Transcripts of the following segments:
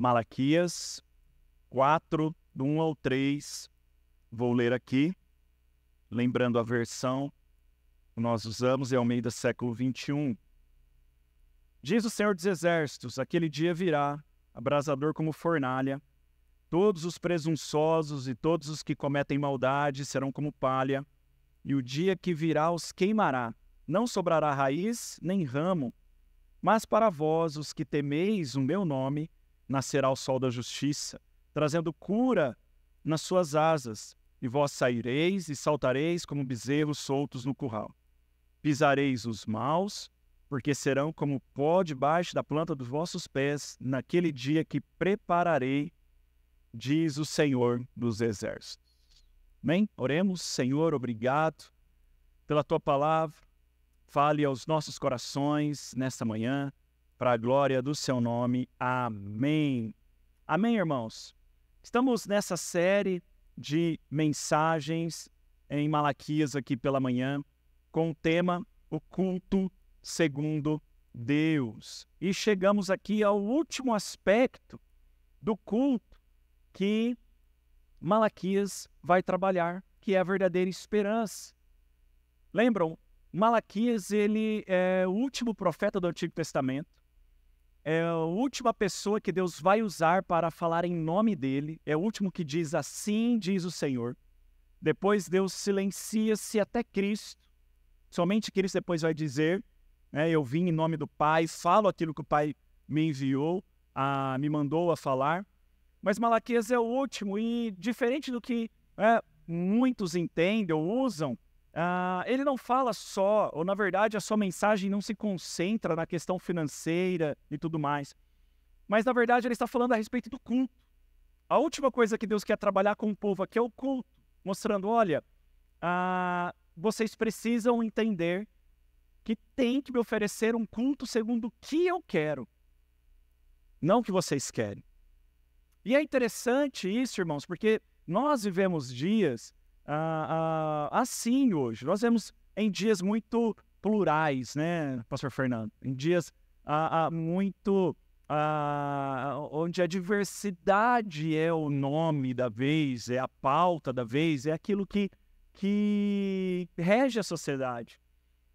Malaquias 4, do 1 ao 3. Vou ler aqui, lembrando a versão que nós usamos, é Almeida século 21. Diz o Senhor dos Exércitos, aquele dia virá, abrasador como fornalha, todos os presunçosos e todos os que cometem maldade serão como palha, e o dia que virá os queimará. Não sobrará raiz nem ramo, mas para vós, os que temeis o meu nome, nascerá o sol da justiça, trazendo cura nas suas asas, e vós saireis e saltareis como bezerros soltos no curral. Pisareis os maus, porque serão como pó debaixo da planta dos vossos pés, naquele dia que prepararei, diz o Senhor dos Exércitos. Amém? Oremos. Senhor, obrigado pela Tua palavra. Fale aos nossos corações nesta manhã, para a glória do Seu nome. Amém. Amém, irmãos? Estamos nessa série de mensagens em Malaquias aqui pela manhã, com o tema O Culto Segundo Deus. E chegamos aqui ao último aspecto do culto que Malaquias vai trabalhar, que é a verdadeira esperança. Lembram? Malaquias, ele é o último profeta do Antigo Testamento, é a última pessoa que Deus vai usar para falar em nome dele, é o último que diz assim diz o Senhor. Depois Deus silencia-se até Cristo, somente Cristo depois vai dizer, eu vim em nome do Pai, falo aquilo que o Pai me enviou, me mandou a falar. Mas Malaquias é o último e, diferente do que muitos entendem ou usam, ele não fala só, ou na verdade a sua mensagem não se concentra na questão financeira e tudo mais. Mas na verdade ele está falando a respeito do culto. A última coisa que Deus quer trabalhar com o povo aqui é o culto, mostrando, olha, vocês precisam entender que tem que me oferecer um culto segundo o que eu quero, não o que vocês querem. E é interessante isso, irmãos, porque nós vivemos dias assim hoje. Nós vivemos em dias muito plurais, né, Pastor Fernando? Em dias muito onde a diversidade é o nome da vez, é a pauta da vez, é aquilo que rege a sociedade.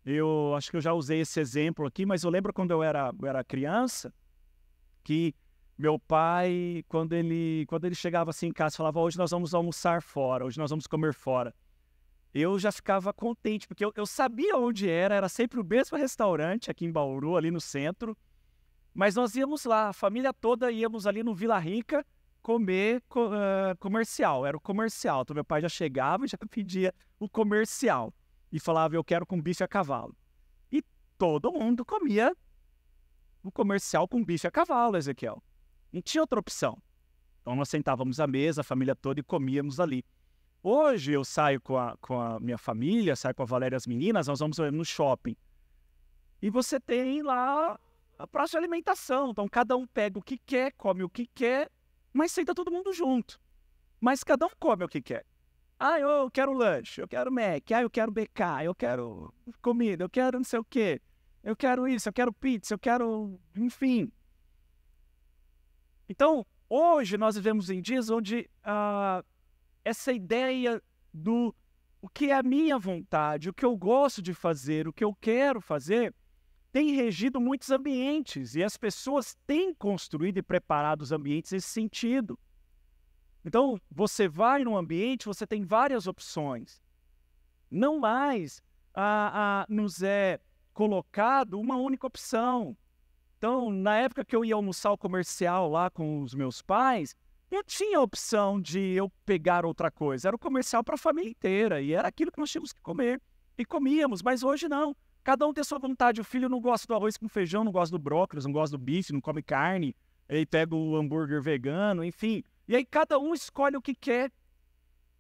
Eu acho que eu já usei esse exemplo aqui, mas eu lembro quando eu era criança, que meu pai, quando ele chegava assim em casa, falava, hoje nós vamos almoçar fora, hoje nós vamos comer fora. Eu já ficava contente, porque eu sabia onde era sempre o mesmo restaurante aqui em Bauru, ali no centro, mas nós íamos lá, a família toda íamos ali no Vila Rica comer comercial, era o comercial. Então meu pai já chegava e já pedia o comercial e falava, eu quero com bife a cavalo. E todo mundo comia o comercial com bife a cavalo, Ezequiel. Não tinha outra opção. Então nós sentávamos à mesa, a família toda, e comíamos ali. Hoje eu saio com a minha família, saio com a Valéria e as meninas, nós vamos no shopping. E você tem lá a praça de alimentação. Então cada um pega o que quer, come o que quer, mas senta todo mundo junto. Mas cada um come o que quer. Eu quero lanche, eu quero Mac, eu quero BK, eu quero comida, eu quero não sei o quê. Eu quero isso, eu quero pizza, eu quero... enfim. Então, hoje nós vivemos em dias onde essa ideia do o que é a minha vontade, o que eu gosto de fazer, o que eu quero fazer, tem regido muitos ambientes e as pessoas têm construído e preparado os ambientes nesse sentido. Então, você vai num ambiente, você tem várias opções. Não mais nos é colocado uma única opção. Então, na época que eu ia almoçar o comercial lá com os meus pais, não tinha opção de eu pegar outra coisa. Era o comercial para a família inteira e era aquilo que nós tínhamos que comer. E comíamos, mas hoje não. Cada um tem sua vontade. O filho não gosta do arroz com feijão, não gosta do brócolis, não gosta do bife, não come carne. Aí pega o hambúrguer vegano, enfim. E aí cada um escolhe o que quer.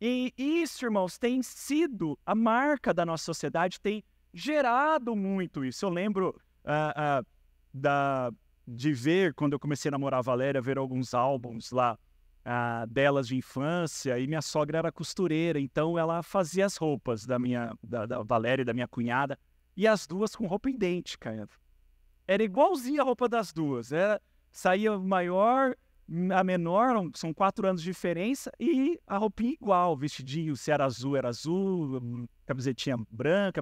E isso, irmãos, tem sido a marca da nossa sociedade, tem gerado muito isso. Eu lembro de ver, quando eu comecei a namorar a Valéria, ver alguns álbuns lá delas de infância, e minha sogra era costureira, então ela fazia as roupas da Valéria e da minha cunhada, e as duas com roupa idêntica. Era igualzinha a roupa das duas. Saía maior a menor, são 4 anos de diferença, e a roupinha igual, vestidinho, se era azul, camisetinha branca,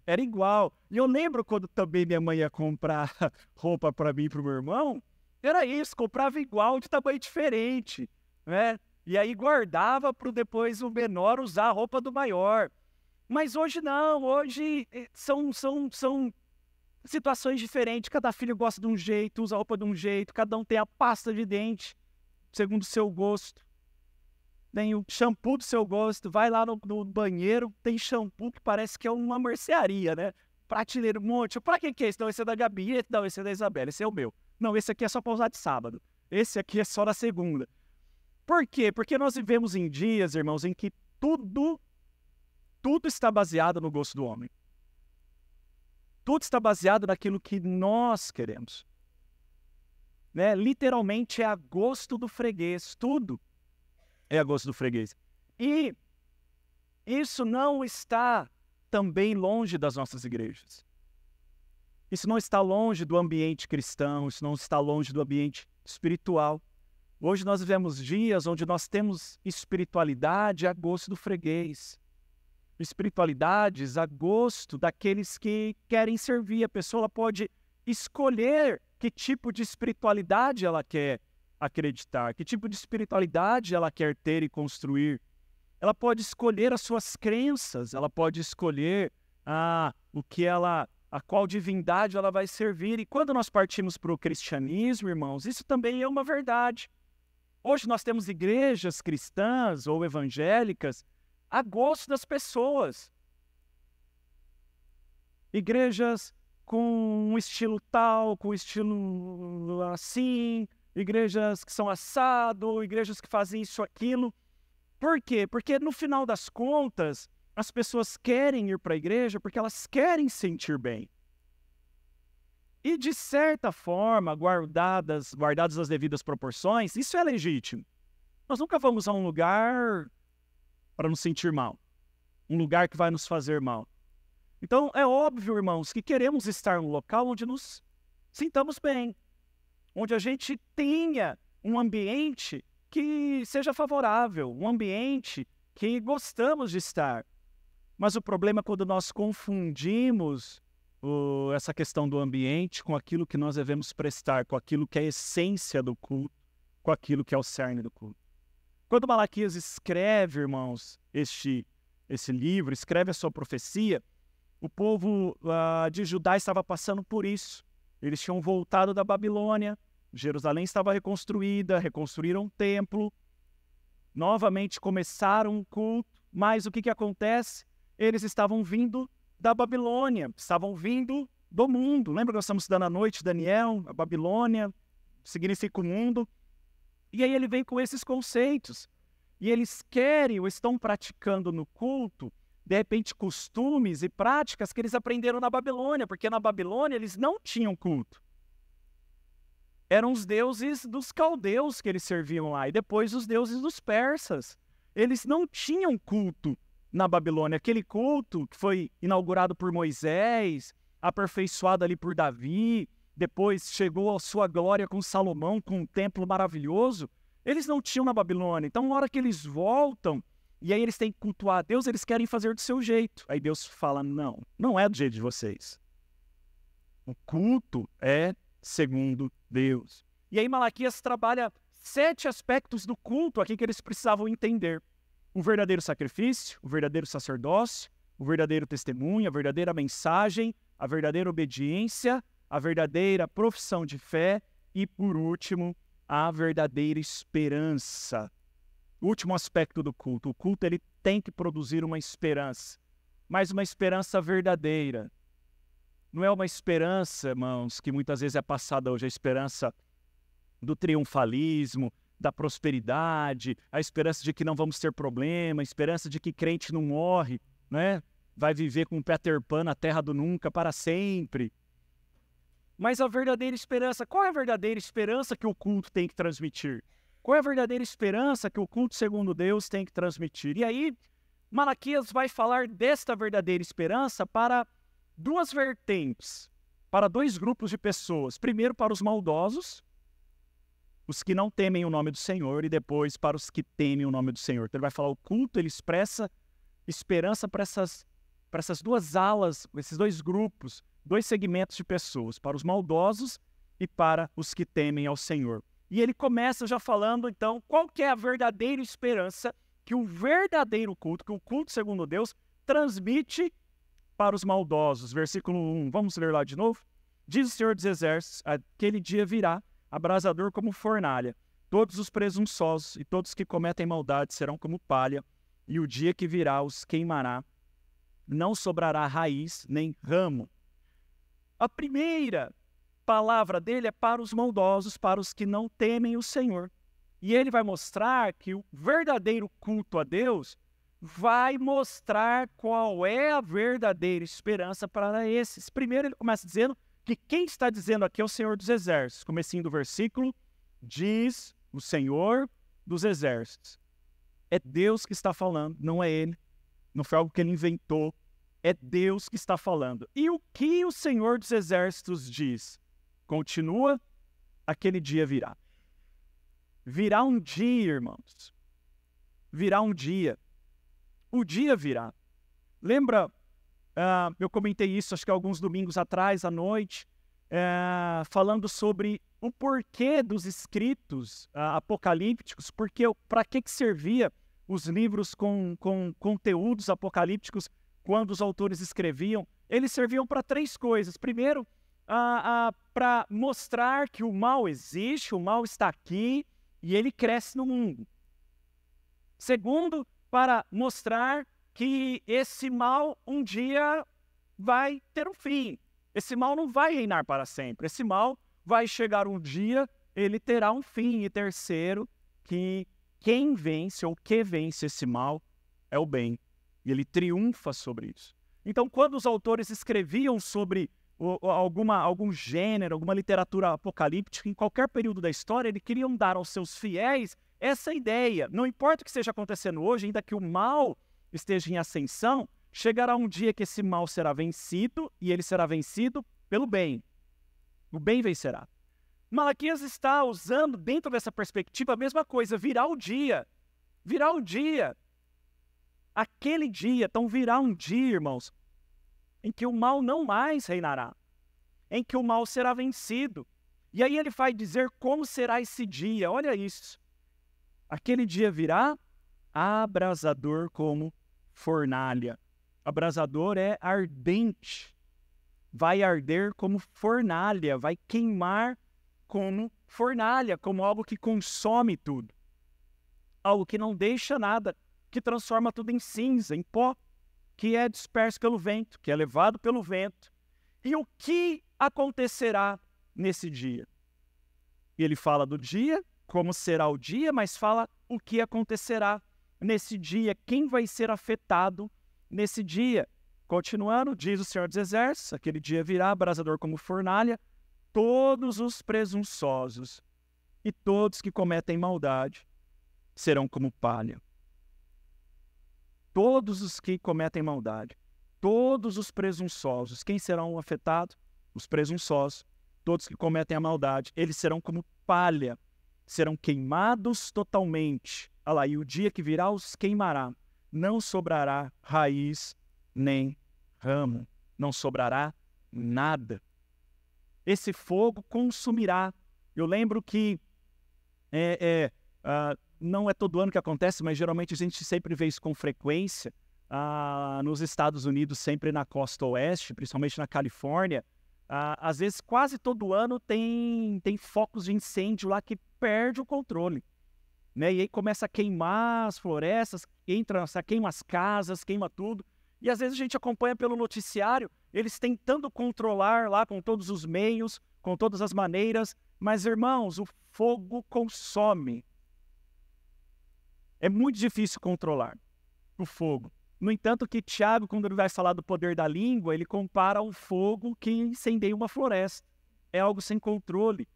era igual. E eu lembro quando também minha mãe ia comprar roupa para mim e para o meu irmão, era isso, comprava igual, de tamanho diferente, né? E aí guardava para depois o menor usar a roupa do maior. Mas hoje não, hoje são situações diferentes, cada filho gosta de um jeito, usa a roupa de um jeito, cada um tem a pasta de dente, segundo o seu gosto. Tem o shampoo do seu gosto, vai lá no banheiro, tem shampoo que parece que é uma mercearia, né? Prateleira, um monte. Pra que é esse? Não, esse é da Gabi, não, esse é da Isabela, esse é o meu. Não, esse aqui é só pra usar de sábado. Esse aqui é só na segunda. Por quê? Porque nós vivemos em dias, irmãos, em que tudo está baseado no gosto do homem. Tudo está baseado naquilo que nós queremos. Né? Literalmente é a gosto do freguês. Tudo é a gosto do freguês. E isso não está também longe das nossas igrejas. Isso não está longe do ambiente cristão, isso não está longe do ambiente espiritual. Hoje nós vivemos dias onde nós temos espiritualidade a gosto do freguês. Espiritualidades a gosto daqueles que querem servir. A pessoa ela pode escolher que tipo de espiritualidade ela quer acreditar, que tipo de espiritualidade ela quer ter e construir. Ela pode escolher as suas crenças, ela pode escolher a qual divindade ela vai servir. E quando nós partimos para o cristianismo, irmãos, isso também é uma verdade. Hoje nós temos igrejas cristãs ou evangélicas a gosto das pessoas. Igrejas com um estilo tal, com um estilo assim, igrejas que são assado, igrejas que fazem isso, aquilo. Por quê? Porque no final das contas, as pessoas querem ir para a igreja porque elas querem sentir bem. E de certa forma, guardadas as devidas proporções, isso é legítimo. Nós nunca vamos a um lugar para nos sentir mal. Um lugar que vai nos fazer mal. Então, é óbvio, irmãos, que queremos estar num local onde nos sintamos bem. Onde a gente tenha um ambiente que seja favorável. Um ambiente que gostamos de estar. Mas o problema é quando nós confundimos essa questão do ambiente com aquilo que nós devemos prestar, com aquilo que é a essência do culto, com aquilo que é o cerne do culto. Quando Malaquias escreve, irmãos, esse livro, escreve a sua profecia, o povo de Judá estava passando por isso. Eles tinham voltado da Babilônia, Jerusalém estava reconstruída, reconstruíram o templo, novamente começaram um culto, mas o que acontece? Eles estavam vindo da Babilônia, estavam vindo do mundo. Lembra que nós estamos estudando à noite, Daniel? A Babilônia significa o mundo. E aí ele vem com esses conceitos. E eles querem ou estão praticando no culto, de repente, costumes e práticas que eles aprenderam na Babilônia, porque na Babilônia eles não tinham culto. Eram os deuses dos caldeus que eles serviam lá, e depois os deuses dos persas. Eles não tinham culto na Babilônia. Aquele culto que foi inaugurado por Moisés, aperfeiçoado ali por Davi, depois chegou à sua glória com Salomão, com um templo maravilhoso, eles não tinham na Babilônia. Então, na hora que eles voltam, e aí eles têm que cultuar a Deus, eles querem fazer do seu jeito. Aí Deus fala, não é do jeito de vocês. O culto é segundo Deus. E aí Malaquias trabalha 7 aspectos do culto aqui que eles precisavam entender. O verdadeiro sacrifício, o verdadeiro sacerdócio, o verdadeiro testemunho, a verdadeira mensagem, a verdadeira obediência, a verdadeira profissão de fé e, por último, a verdadeira esperança. O último aspecto do culto. O culto ele tem que produzir uma esperança, mas uma esperança verdadeira. Não é uma esperança, irmãos, que muitas vezes é passada hoje, a esperança do triunfalismo, da prosperidade, a esperança de que não vamos ter problema, a esperança de que crente não morre, né? Vai viver com Peter Pan na terra do nunca para sempre. Mas a verdadeira esperança, qual é a verdadeira esperança que o culto tem que transmitir? Qual é a verdadeira esperança que o culto segundo Deus tem que transmitir? E aí, Malaquias vai falar desta verdadeira esperança para 2 vertentes, para 2 grupos de pessoas. Primeiro, para os maldosos, os que não temem o nome do Senhor e depois para os que temem o nome do Senhor. Então ele vai falar o culto, ele expressa esperança para essas duas alas, esses dois grupos, dois segmentos de pessoas, para os maldosos e para os que temem ao Senhor. E ele começa já falando, então, qual que é a verdadeira esperança que o verdadeiro culto, que o culto segundo Deus, transmite para os maldosos. Versículo 1, vamos ler lá de novo? Diz o Senhor dos Exércitos, aquele dia virá, abrasador como fornalha. Todos os presunçosos e todos que cometem maldade serão como palha, e o dia que virá os queimará. Não sobrará raiz nem ramo. A primeira palavra dele é para os maldosos, para os que não temem o Senhor. E ele vai mostrar que o verdadeiro culto a Deus vai mostrar qual é a verdadeira esperança para esses. Primeiro ele começa dizendo que quem está dizendo aqui é o Senhor dos Exércitos. Comecinho do versículo, diz o Senhor dos Exércitos. É Deus que está falando, não é ele. Não foi algo que ele inventou. É Deus que está falando. E o que o Senhor dos Exércitos diz? Continua, aquele dia virá. Virá um dia, irmãos. Virá um dia. O dia virá. Lembra, eu comentei isso acho que alguns domingos atrás, à noite, falando sobre o porquê dos escritos apocalípticos, para que servia os livros com conteúdos apocalípticos quando os autores escreviam. Eles serviam para três coisas. Primeiro, para mostrar que o mal existe, o mal está aqui e ele cresce no mundo. Segundo, para mostrar que esse mal um dia vai ter um fim. Esse mal não vai reinar para sempre. Esse mal vai chegar um dia, ele terá um fim. E terceiro, que quem vence ou que vence esse mal é o bem. E ele triunfa sobre isso. Então, quando os autores escreviam sobre algum gênero, alguma literatura apocalíptica, em qualquer período da história, eles queriam dar aos seus fiéis essa ideia. Não importa o que esteja acontecendo hoje, ainda que o mal esteja em ascensão, chegará um dia que esse mal será vencido, e ele será vencido pelo bem. O bem vencerá. Malaquias está usando, dentro dessa perspectiva, a mesma coisa. Virá o dia. Virá o dia. Aquele dia, então virá um dia, irmãos, em que o mal não mais reinará, em que o mal será vencido. E aí ele vai dizer como será esse dia. Olha isso. Aquele dia virá abrasador como fornalha. Abrasador é ardente. Vai arder como fornalha, vai queimar como fornalha, como algo que consome tudo. Algo que não deixa nada, que transforma tudo em cinza, em pó, que é disperso pelo vento, que é levado pelo vento. E o que acontecerá nesse dia? E ele fala do dia, como será o dia, mas fala o que acontecerá nesse dia, quem vai ser afetado nesse dia. Continuando, diz o Senhor dos Exércitos, aquele dia virá abrasador como fornalha, todos os presunçosos e todos que cometem maldade serão como palha. Todos os que cometem maldade, todos os presunçosos, quem serão afetados? Os presunçosos, todos que cometem a maldade, eles serão como palha, serão queimados totalmente. Olha lá, e o dia que virá os queimará, não sobrará raiz nem ramo, não sobrará nada. Esse fogo consumirá. Eu lembro que não é todo ano que acontece, mas geralmente a gente sempre vê isso com frequência. Nos Estados Unidos, sempre na costa oeste, principalmente na Califórnia, às vezes quase todo ano tem focos de incêndio lá que perde o controle. Né? E aí começa a queimar as florestas, queima as casas, queima tudo. E às vezes a gente acompanha pelo noticiário, eles tentando controlar lá com todos os meios, com todas as maneiras. Mas, irmãos, o fogo consome. É muito difícil controlar o fogo. No entanto, que Tiago, quando ele vai falar do poder da língua, ele compara ao fogo que incendeia uma floresta. É algo sem controle.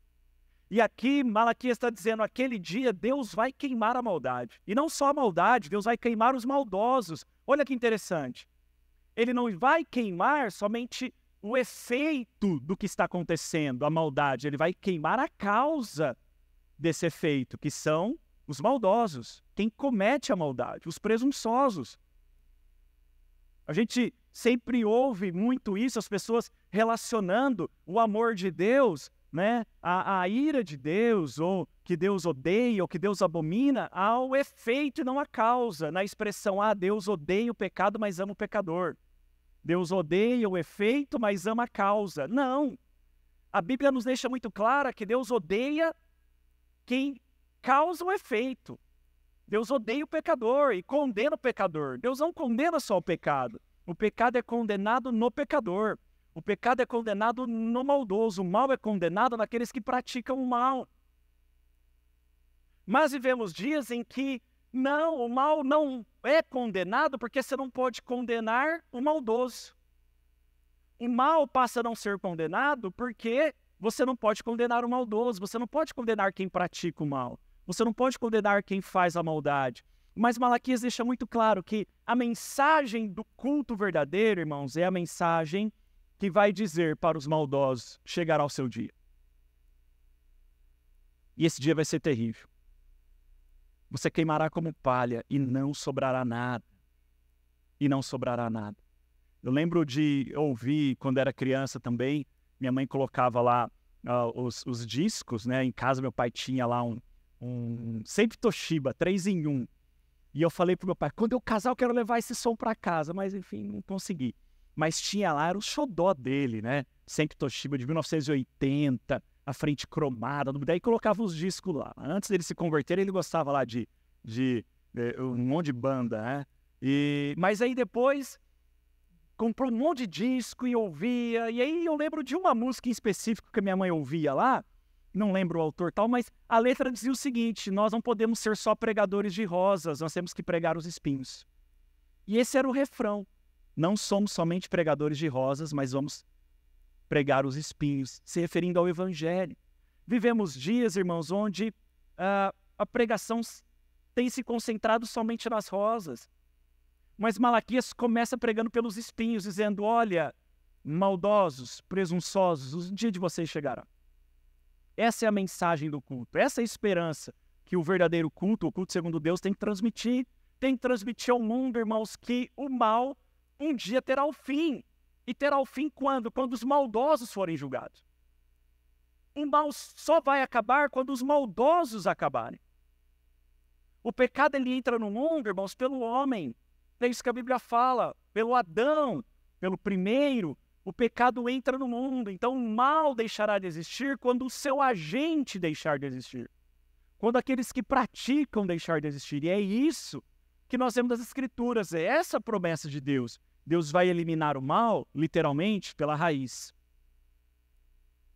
E aqui, Malaquias está dizendo, aquele dia Deus vai queimar a maldade. E não só a maldade, Deus vai queimar os maldosos. Olha que interessante. Ele não vai queimar somente o efeito do que está acontecendo, a maldade. Ele vai queimar a causa desse efeito, que são os maldosos, quem comete a maldade, os presunçosos. A gente sempre ouve muito isso, as pessoas relacionando o amor de Deus, né, a ira de Deus, ou que Deus odeia, ou que Deus abomina, ao efeito e não à causa, na expressão, Deus odeia o pecado, mas ama o pecador. Deus odeia o efeito, mas ama a causa. Não! A Bíblia nos deixa muito clara que Deus odeia quem causa o efeito. Deus odeia o pecador e condena o pecador. Deus não condena só o pecado. O pecado é condenado no pecador. O pecado é condenado no maldoso. O mal é condenado naqueles que praticam o mal. Mas vivemos dias em que não, o mal não é condenado porque você não pode condenar o maldoso. O mal passa a não ser condenado porque você não pode condenar o maldoso, você não pode condenar quem pratica o mal, você não pode condenar quem faz a maldade. Mas Malaquias deixa muito claro que a mensagem do culto verdadeiro, irmãos, é a mensagem que vai dizer para os maldosos: chegará o seu dia. E esse dia vai ser terrível. Você queimará como palha e não sobrará nada. E não sobrará nada. Eu lembro de ouvir, quando era criança também, minha mãe colocava lá os discos, né? Em casa meu pai tinha lá sempre Toshiba, 3 em 1. E eu falei pro meu pai, quando eu casar eu quero levar esse som para casa, mas enfim, não consegui. Mas tinha lá, era o xodó dele, né? Sempre Toshiba, de 1980, a frente cromada, daí colocava os discos lá. Antes dele se converter, ele gostava lá de um monte de banda, né? Mas aí depois comprou um monte de disco e ouvia, e aí eu lembro de uma música em específico que a minha mãe ouvia lá, não lembro o autor tal, mas a letra dizia o seguinte: nós não podemos ser só pregadores de rosas, nós temos que pregar os espinhos. E esse era o refrão: não somos somente pregadores de rosas, mas vamos pregar os espinhos, se referindo ao Evangelho. Vivemos dias, irmãos, onde a pregação tem se concentrado somente nas rosas. Mas Malaquias começa pregando pelos espinhos, dizendo: olha, maldosos, presunçosos, o dia de vocês chegará. Essa é a mensagem do culto, essa é a esperança que o verdadeiro culto, o culto segundo Deus, tem que transmitir. Tem que transmitir ao mundo, irmãos, que o mal um dia terá o fim. E terá o fim quando? Quando os maldosos forem julgados. O mal só vai acabar quando os maldosos acabarem. O pecado, ele entra no mundo, irmãos, pelo homem. É isso que a Bíblia fala, pelo Adão, pelo primeiro, o pecado entra no mundo. Então o mal deixará de existir quando o seu agente deixar de existir. Quando aqueles que praticam deixar de existir. E é isso que nós vemos das Escrituras, é essa a promessa de Deus. Deus vai eliminar o mal, literalmente, pela raiz.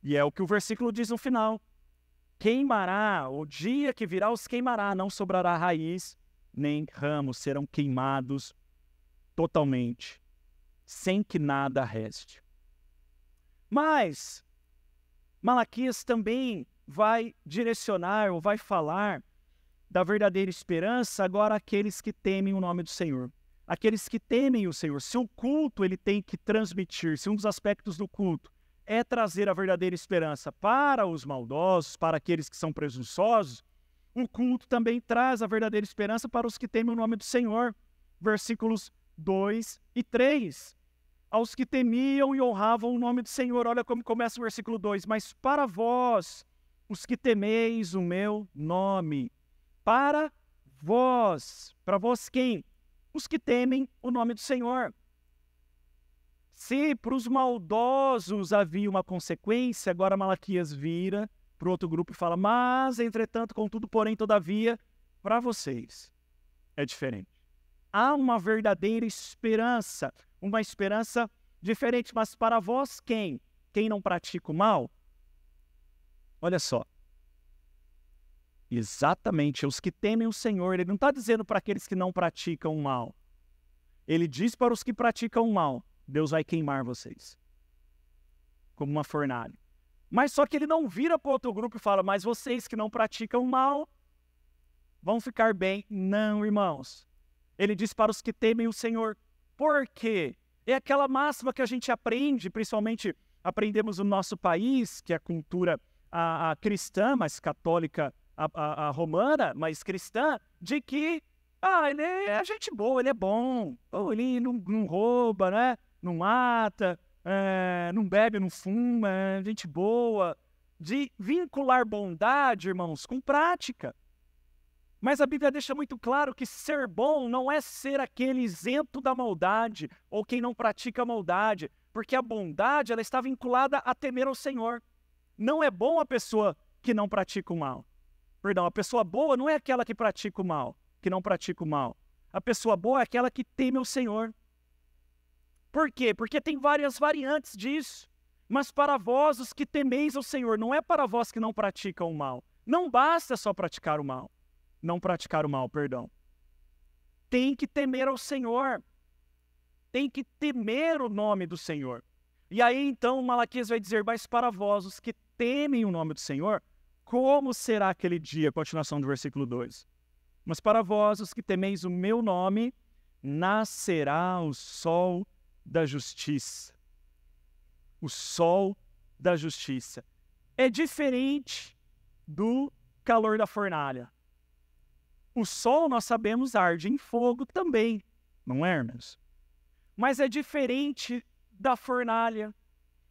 E é o que o versículo diz no final. Queimará, o dia que virá os queimará, não sobrará raiz, nem ramos, serão queimados totalmente, sem que nada reste. Mas Malaquias também vai direcionar, ou vai falar da verdadeira esperança agora àqueles que temem o nome do Senhor. Aqueles que temem o Senhor. Se o culto ele tem que transmitir, se um dos aspectos do culto é trazer a verdadeira esperança para os maldosos, para aqueles que são presunçosos, o culto também traz a verdadeira esperança para os que temem o nome do Senhor. Versículos 2 e 3. Aos que temiam e honravam o nome do Senhor. Olha como começa o versículo 2. Mas para vós, os que temeis o meu nome. Para vós quem? Os que temem o nome do Senhor. Se para os maldosos havia uma consequência, agora Malaquias vira para o outro grupo e fala: mas, entretanto, contudo, porém, todavia, para vocês é diferente. Há uma verdadeira esperança, uma esperança diferente, mas para vós quem? Quem não pratica o mal? Olha só. Exatamente, os que temem o Senhor. Ele não está dizendo para aqueles que não praticam o mal. Ele diz para os que praticam o mal: Deus vai queimar vocês como uma fornalha. Mas só que ele não vira para outro grupo e fala: mas vocês que não praticam o mal vão ficar bem. Não, irmãos. Ele diz para os que temem o Senhor. Por quê? É aquela máxima que a gente aprende, principalmente aprendemos no nosso país, que é a cultura a cristã, mas católica a romana, mas cristã, de que ele é gente boa, ele é bom, ele não rouba, né? Não mata, não bebe, não fuma, é gente boa. De vincular bondade, irmãos, com prática. Mas a Bíblia deixa muito claro que ser bom não é ser aquele isento da maldade ou quem não pratica a maldade, porque a bondade ela está vinculada a temer ao Senhor. Não é bom a pessoa que não pratica o mal. Perdão, a pessoa boa não é aquela que pratica o mal, que não pratica o mal. A pessoa boa é aquela que teme ao Senhor. Por quê? Porque tem várias variantes disso. Mas para vós, os que temeis ao Senhor, não é para vós que não praticam o mal. Não basta só praticar o mal. Não praticar o mal, perdão. Tem que temer ao Senhor. Tem que temer o nome do Senhor. E aí então Malaquias vai dizer, mas para vós, os que temem o nome do Senhor, como será aquele dia? Continuação do versículo 2. Mas para vós, os que temeis o meu nome, nascerá o sol da justiça. O sol da justiça. É diferente do calor da fornalha. O sol, nós sabemos, arde em fogo também, não é, irmãos? Mas é diferente da fornalha.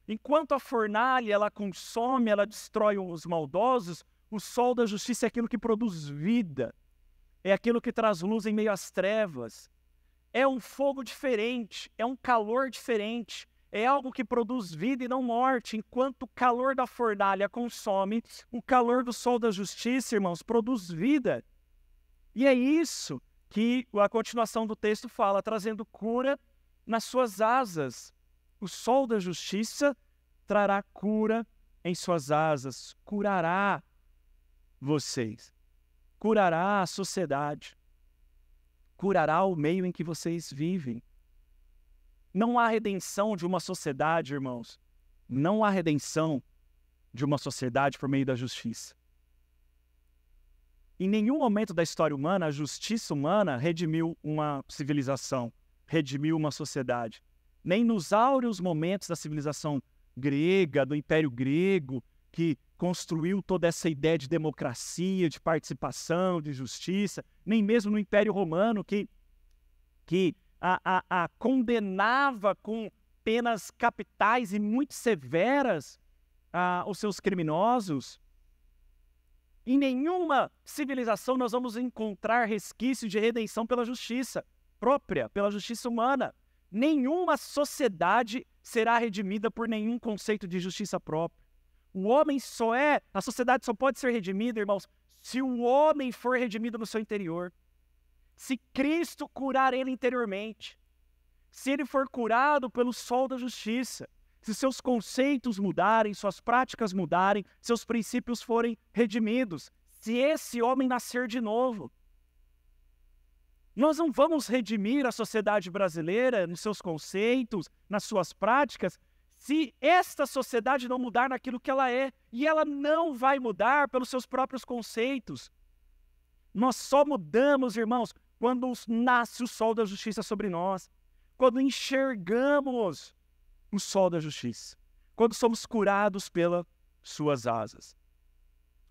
Enquanto a fornalha, ela consome, ela destrói os maldosos, o sol da justiça é aquilo que produz vida. É aquilo que traz luz em meio às trevas. É um fogo diferente, é um calor diferente. É algo que produz vida e não morte. Enquanto o calor da fornalha consome, o calor do sol da justiça, irmãos, produz vida. E é isso que a continuação do texto fala, trazendo cura nas suas asas. O sol da justiça trará cura em suas asas, curará vocês, curará a sociedade, curará o meio em que vocês vivem. Não há redenção de uma sociedade, irmãos. Não há redenção de uma sociedade por meio da justiça. Em nenhum momento da história humana, a justiça humana redimiu uma civilização, redimiu uma sociedade. Nem nos áureos momentos da civilização grega, do Império Grego, que construiu toda essa ideia de democracia, de participação, de justiça, nem mesmo no Império Romano, que condenava com penas capitais e muito severas os seus criminosos. Em nenhuma civilização nós vamos encontrar resquícios de redenção pela justiça própria, pela justiça humana. Nenhuma sociedade será redimida por nenhum conceito de justiça própria. A sociedade só pode ser redimida, irmãos, se o homem for redimido no seu interior. Se Cristo curar ele interiormente. Se ele for curado pelo sol da justiça. Se seus conceitos mudarem, suas práticas mudarem, seus princípios forem redimidos. Se esse homem nascer de novo. Nós não vamos redimir a sociedade brasileira nos seus conceitos, nas suas práticas, se esta sociedade não mudar naquilo que ela é. E ela não vai mudar pelos seus próprios conceitos. Nós só mudamos, irmãos, quando nasce o sol da justiça sobre nós. Quando enxergamos o sol da justiça. Quando somos curados pelas suas asas.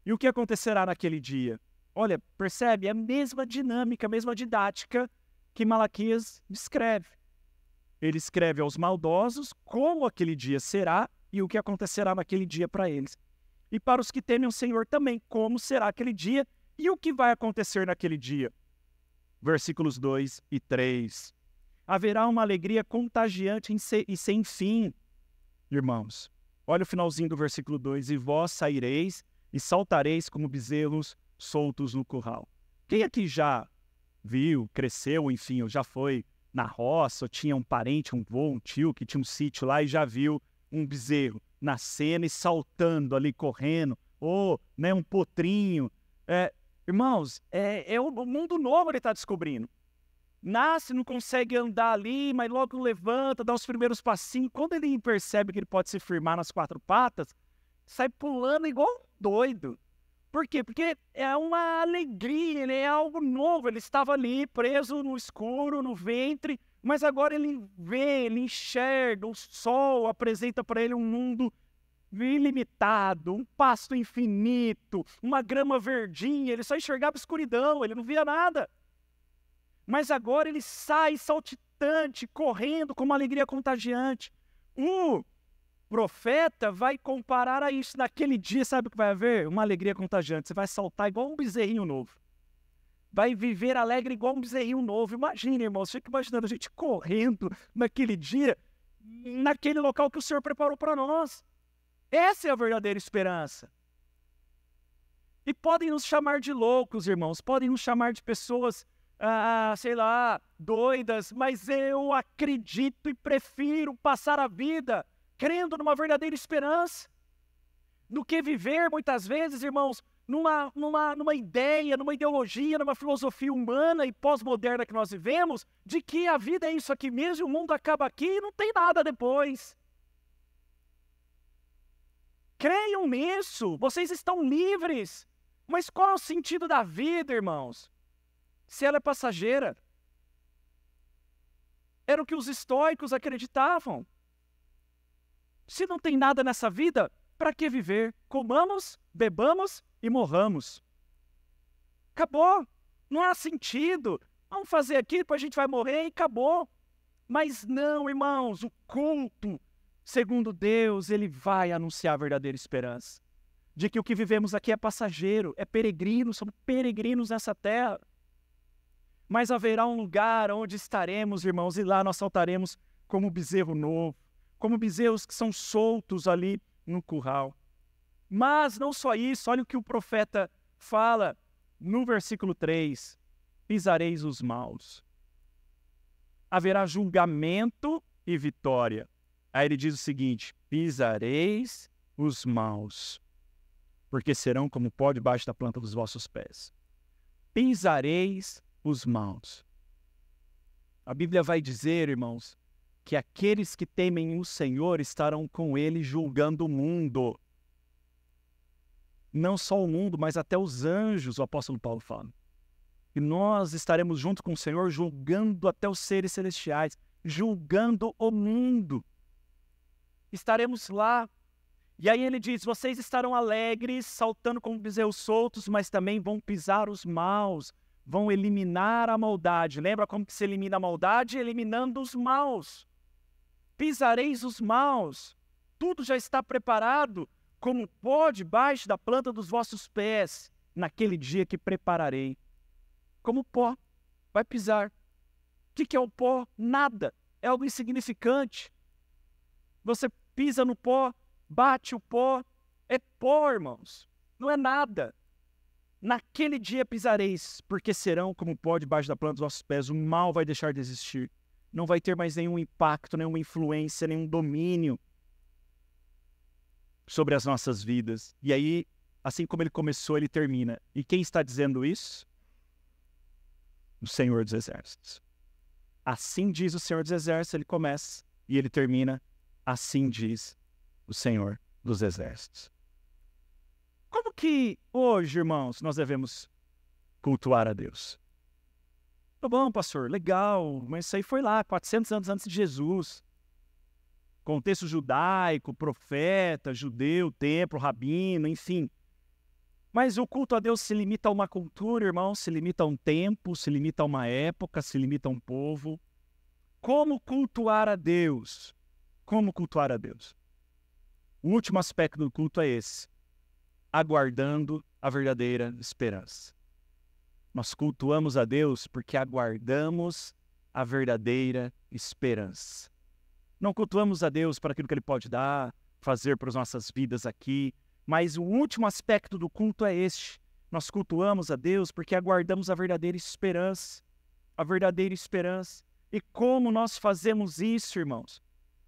E o que acontecerá naquele dia? Olha, percebe? É a mesma dinâmica, a mesma didática que Malaquias descreve. Ele escreve aos maldosos como aquele dia será e o que acontecerá naquele dia para eles. E para os que temem o Senhor também, como será aquele dia e o que vai acontecer naquele dia. Versículos 2 e 3. Haverá uma alegria contagiante e sem fim, irmãos. Olha o finalzinho do versículo 2. E vós saireis e saltareis como bezerros soltos no curral. Quem aqui já viu, cresceu, enfim, ou já foi na roça, ou tinha um parente, um avô, um tio que tinha um sítio lá e já viu um bezerro nascendo e saltando ali, correndo, ou um potrinho. Irmãos, é o mundo novo ele está descobrindo. Nasce, não consegue andar ali, mas logo levanta, dá os primeiros passinhos. Quando ele percebe que ele pode se firmar nas quatro patas, sai pulando igual um doido. Por quê? Porque é uma alegria, é algo novo. Ele estava ali preso no escuro, no ventre, mas agora ele vê, ele enxerga, o sol apresenta para ele um mundo ilimitado, um pasto infinito, uma grama verdinha, ele só enxergava escuridão, ele não via nada. Mas agora ele sai saltitante, correndo com uma alegria contagiante. O profeta vai comparar a isso. Naquele dia, sabe o que vai haver? Uma alegria contagiante. Você vai saltar igual um bezerrinho novo. Vai viver alegre igual um bezerrinho novo. Imagina, irmãos, fica imaginando a gente correndo naquele dia, naquele local que o Senhor preparou para nós. Essa é a verdadeira esperança. E podem nos chamar de loucos, irmãos, podem nos chamar de pessoas, sei lá, doidas, mas eu acredito e prefiro passar a vida crendo numa verdadeira esperança, do que viver, muitas vezes, irmãos, numa ideia, numa ideologia, numa filosofia humana e pós-moderna que nós vivemos, de que a vida é isso aqui mesmo, o mundo acaba aqui e não tem nada depois. Creiam nisso, vocês estão livres. Mas qual é o sentido da vida, irmãos? Se ela é passageira. Era o que os estoicos acreditavam. Se não tem nada nessa vida, para que viver? Comamos, bebamos e morramos. Acabou. Não há sentido. Vamos fazer aqui, depois a gente vai morrer e acabou. Mas não, irmãos, o culto, segundo Deus, ele vai anunciar a verdadeira esperança. De que o que vivemos aqui é passageiro, é peregrino, somos peregrinos nessa terra. Mas haverá um lugar onde estaremos, irmãos, e lá nós saltaremos como bezerro novo, como bezerros que são soltos ali no curral. Mas não só isso, olha o que o profeta fala no versículo 3, pisareis os maus. Haverá julgamento e vitória. Aí ele diz o seguinte, pisareis os maus, porque serão como pó debaixo da planta dos vossos pés. Pisareis os maus. A Bíblia vai dizer, irmãos, que aqueles que temem o Senhor estarão com ele julgando o mundo. Não só o mundo, mas até os anjos, o apóstolo Paulo fala. E nós estaremos junto com o Senhor julgando até os seres celestiais, julgando o mundo. Estaremos lá. E aí ele diz, vocês estarão alegres, saltando como bezerros soltos, mas também vão pisar os maus, vão eliminar a maldade. Lembra como que se elimina a maldade? Eliminando os maus. Pisareis os maus. Tudo já está preparado, como pó debaixo da planta dos vossos pés, naquele dia que prepararei. Como pó, vai pisar. O que é o pó? Nada. É algo insignificante. Você pisa no pó, bate o pó, é pó, irmãos. Não é nada. Naquele dia pisareis, porque serão como pó debaixo da planta dos vossos pés. O mal vai deixar de existir. Não vai ter mais nenhum impacto, nenhuma influência, nenhum domínio sobre as nossas vidas. E aí, assim como ele começou, ele termina. E quem está dizendo isso? O Senhor dos Exércitos. Assim diz o Senhor dos Exércitos, ele começa e ele termina. Assim diz o Senhor dos Exércitos. Como que hoje, irmãos, nós devemos cultuar a Deus? Tá bom, pastor, legal, mas isso aí foi lá, 400 anos antes de Jesus. Contexto judaico, profeta, judeu, templo, rabino, enfim. Mas o culto a Deus se limita a uma cultura, irmão, se limita a um tempo, se limita a uma época, se limita a um povo. Como cultuar a Deus? Como cultuar a Deus? O último aspecto do culto é esse, aguardando a verdadeira esperança. Nós cultuamos a Deus porque aguardamos a verdadeira esperança. Não cultuamos a Deus para aquilo que Ele pode dar, fazer para as nossas vidas aqui, mas o último aspecto do culto é este. Nós cultuamos a Deus porque aguardamos a verdadeira esperança. A verdadeira esperança. E como nós fazemos isso, irmãos?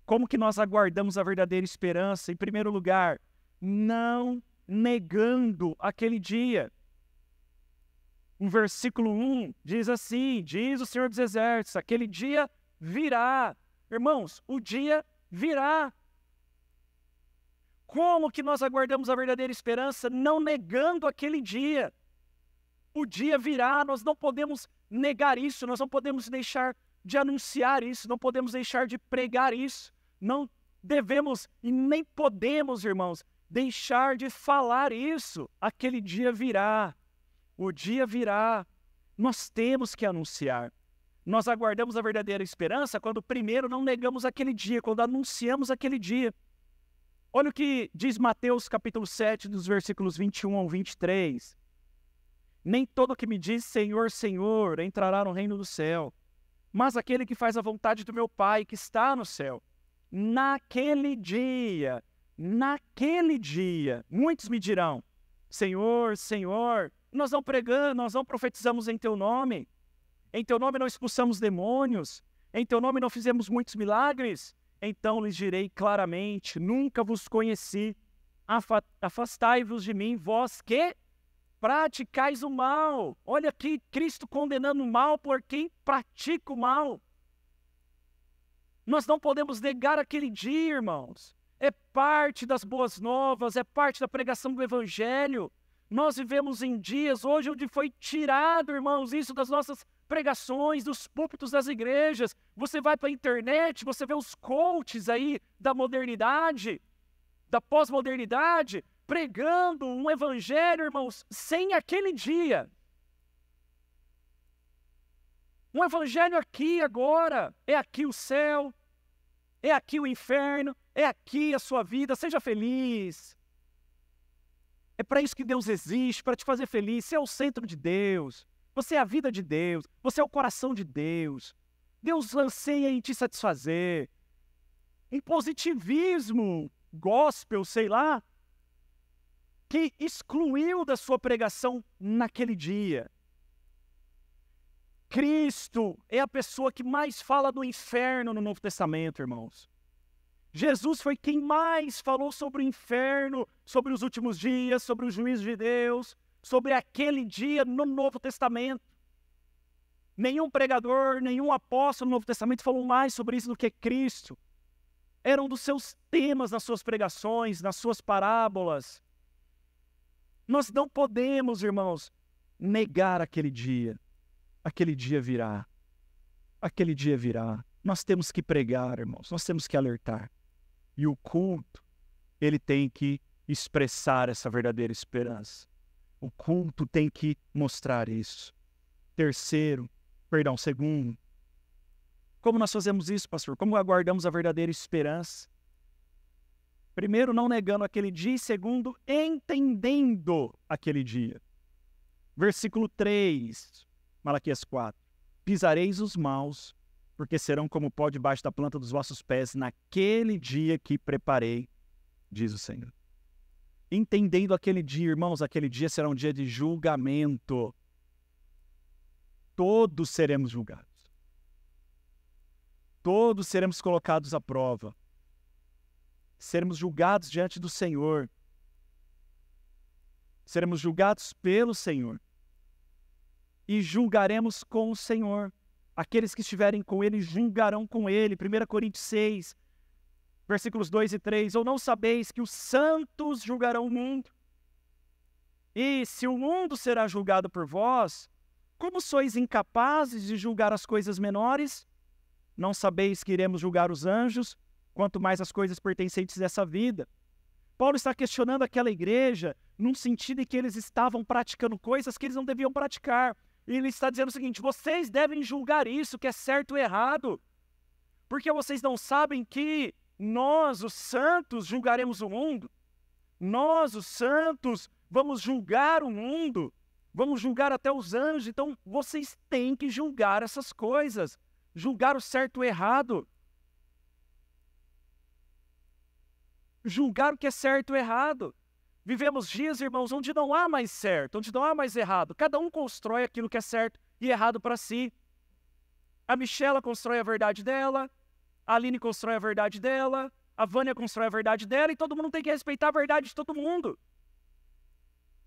Como que nós aguardamos a verdadeira esperança? Em primeiro lugar, não negando aquele dia. O versículo 1 diz assim, diz o Senhor dos Exércitos, aquele dia virá. Irmãos, o dia virá. Como que nós aguardamos a verdadeira esperança? Não negando aquele dia. O dia virá, nós não podemos negar isso, nós não podemos deixar de anunciar isso, não podemos deixar de pregar isso. Não devemos e nem podemos, irmãos, deixar de falar isso. Aquele dia virá. O dia virá. Nós temos que anunciar. Nós aguardamos a verdadeira esperança quando primeiro não negamos aquele dia, quando anunciamos aquele dia. Olha o que diz Mateus capítulo 7, dos versículos 21 ao 23. Nem todo que me diz Senhor, Senhor, entrará no reino do céu, mas aquele que faz a vontade do meu Pai que está no céu. Naquele dia, muitos me dirão, Senhor, Senhor, nós não pregamos, nós não profetizamos em Teu nome. Em Teu nome não expulsamos demônios. Em Teu nome não fizemos muitos milagres. Então lhes direi claramente, nunca vos conheci. Afastai-vos de mim, vós que praticais o mal. Olha aqui, Cristo condenando o mal por quem pratica o mal. Nós não podemos negar aquele dia, irmãos. É parte das boas novas, é parte da pregação do Evangelho. Nós vivemos em dias hoje onde foi tirado, irmãos, isso das nossas pregações, dos púlpitos das igrejas. Você vai para a internet, você vê os coaches aí da modernidade, da pós-modernidade, pregando um evangelho, irmãos, sem aquele dia. Um evangelho aqui agora, é aqui o céu, é aqui o inferno, é aqui a sua vida, seja feliz. É para isso que Deus existe, para te fazer feliz. Você é o centro de Deus, você é a vida de Deus, você é o coração de Deus. Deus anseia em te satisfazer. Um positivismo, gospel, sei lá, que excluiu da sua pregação naquele dia. Cristo é a pessoa que mais fala do inferno no Novo Testamento, irmãos. Jesus foi quem mais falou sobre o inferno, sobre os últimos dias, sobre o juízo de Deus, sobre aquele dia no Novo Testamento. Nenhum pregador, nenhum apóstolo no Novo Testamento falou mais sobre isso do que Cristo. Era um dos seus temas nas suas pregações, nas suas parábolas. Nós não podemos, irmãos, negar aquele dia. Aquele dia virá. Aquele dia virá. Nós temos que pregar, irmãos. Nós temos que alertar. E o culto, ele tem que expressar essa verdadeira esperança. O culto tem que mostrar isso. Segundo. Como nós fazemos isso, pastor? Como aguardamos a verdadeira esperança? Primeiro, não negando aquele dia. E segundo, entendendo aquele dia. Versículo 3, Malaquias 4. Pisareis os maus, porque serão como pó debaixo da planta dos vossos pés naquele dia que preparei, diz o Senhor. Entendendo aquele dia, irmãos, aquele dia será um dia de julgamento. Todos seremos julgados. Todos seremos colocados à prova. Seremos julgados diante do Senhor. Seremos julgados pelo Senhor. E julgaremos com o Senhor. Aqueles que estiverem com Ele julgarão com Ele. 1 Coríntios 6, versículos 2 e 3. Ou não sabeis que os santos julgarão o mundo? E se o mundo será julgado por vós, como sois incapazes de julgar as coisas menores? Não sabeis que iremos julgar os anjos, quanto mais as coisas pertencentes dessa vida? Paulo está questionando aquela igreja num sentido em que eles estavam praticando coisas que eles não deviam praticar. E ele está dizendo o seguinte: vocês devem julgar isso, que é certo ou errado, porque vocês não sabem que nós, os santos, julgaremos o mundo. Nós, os santos, vamos julgar o mundo, vamos julgar até os anjos. Então vocês têm que julgar essas coisas, julgar o certo ou errado. Julgar o que é certo ou errado. Vivemos dias, irmãos, onde não há mais certo, onde não há mais errado. Cada um constrói aquilo que é certo e errado para si. A Michela constrói a verdade dela, a Aline constrói a verdade dela, a Vânia constrói a verdade dela, e todo mundo tem que respeitar a verdade de todo mundo.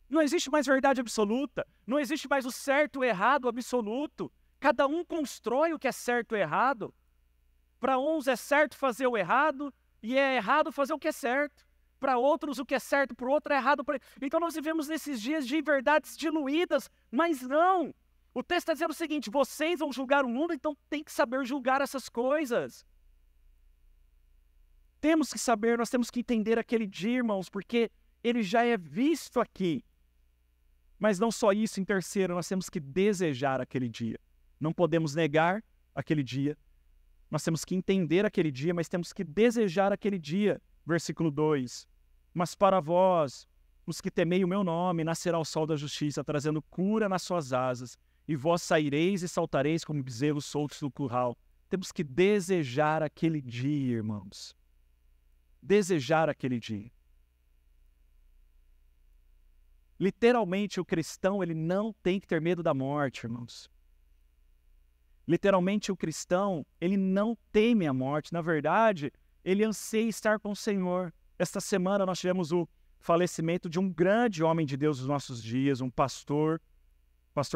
Não existe mais verdade absoluta, não existe mais o certo ou errado absoluto. Cada um constrói o que é certo ou errado. Para uns é certo fazer o errado e é errado fazer o que é certo. Para outros, o que é certo para o outro é errado. Então nós vivemos nesses dias de verdades diluídas, mas não. O texto está dizendo o seguinte: vocês vão julgar o mundo, então tem que saber julgar essas coisas. Temos que saber, nós temos que entender aquele dia, irmãos, porque ele já é visto aqui. Mas não só isso, em terceiro, nós temos que desejar aquele dia. Não podemos negar aquele dia. Nós temos que entender aquele dia, mas temos que desejar aquele dia. Versículo 2. Mas para vós, os que temei o meu nome, nascerá o sol da justiça, trazendo cura nas suas asas, e vós saireis e saltareis como bezerros soltos do curral. Temos que desejar aquele dia, irmãos. Desejar aquele dia. Literalmente, o cristão, ele não tem que ter medo da morte, irmãos. Literalmente, o cristão, ele não teme a morte. Na verdade, ele anseia estar com o Senhor. Esta semana nós tivemos o falecimento de um grande homem de Deus dos nossos dias, um pastor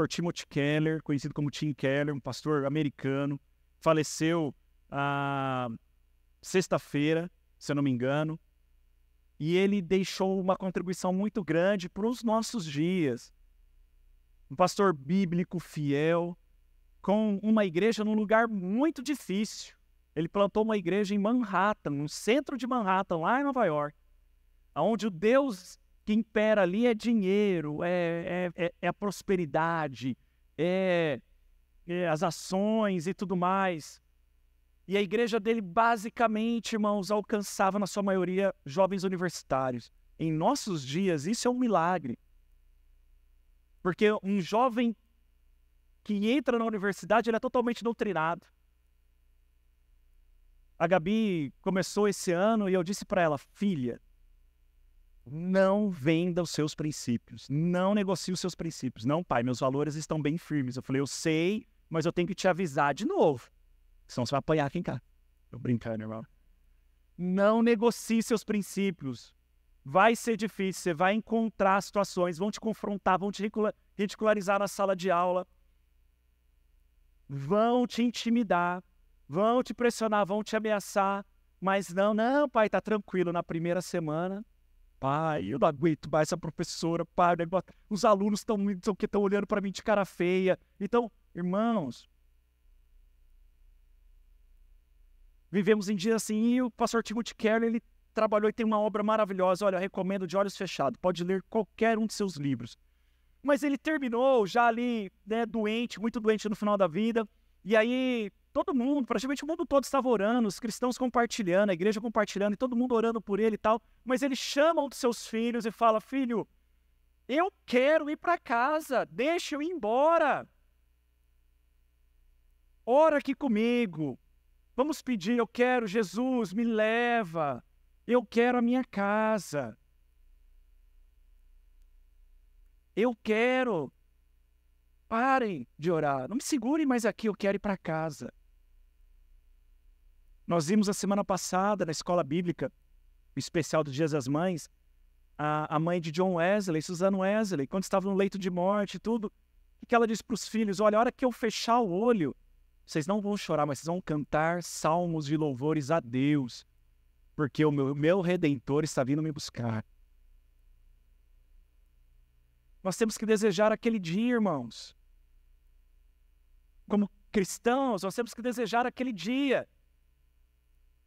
Timothy Keller, conhecido como Tim Keller, um pastor americano. Faleceu sexta-feira, se eu não me engano. E ele deixou uma contribuição muito grande para os nossos dias. Um pastor bíblico fiel, com uma igreja num lugar muito difícil. Ele plantou uma igreja em Manhattan, no centro de Manhattan, lá em Nova York, onde o Deus que impera ali é dinheiro, é a prosperidade, é as ações e tudo mais. E a igreja dele, basicamente, irmãos, alcançava, na sua maioria, jovens universitários. Em nossos dias, isso é um milagre. Porque um jovem que entra na universidade, ele é totalmente doutrinado. A Gabi começou esse ano e eu disse para ela, filha, não venda os seus princípios, não negocie os seus princípios. Não, pai, meus valores estão bem firmes. Eu falei, eu sei, mas eu tenho que te avisar de novo. Senão você vai apanhar aqui em casa. Tô brincando, irmão. Não negocie seus princípios. Vai ser difícil, você vai encontrar situações, vão te confrontar, vão te ridicularizar na sala de aula, vão te intimidar, vão te pressionar, vão te ameaçar, mas não, pai, tá tranquilo, na primeira semana, pai, eu não aguento mais essa professora, pai, os alunos estão olhando para mim de cara feia. Então, irmãos, vivemos em dias assim, e o pastor Timothy Keller, ele trabalhou e tem uma obra maravilhosa. Olha, eu recomendo de olhos fechados, pode ler qualquer um de seus livros. Mas ele terminou já ali, né, doente, muito doente no final da vida, e aí todo mundo, praticamente o mundo todo estava orando, os cristãos compartilhando, a igreja compartilhando, e todo mundo orando por ele e tal, mas ele chama um dos seus filhos e fala, filho, eu quero ir para casa, deixa eu ir embora. Ora aqui comigo. Vamos pedir, eu quero, Jesus, me leva. Eu quero a minha casa. Eu quero. Parem de orar. Não me segurem mais aqui, eu quero ir para casa. Nós vimos a semana passada, na escola bíblica, o especial dos Dias das Mães, a mãe de John Wesley, Susan Wesley, quando estava no leito de morte e tudo, o que ela disse para os filhos? Olha, a hora que eu fechar o olho, vocês não vão chorar, mas vocês vão cantar salmos de louvores a Deus, porque o meu Redentor está vindo me buscar. Nós temos que desejar aquele dia, irmãos. Como cristãos, nós temos que desejar aquele dia.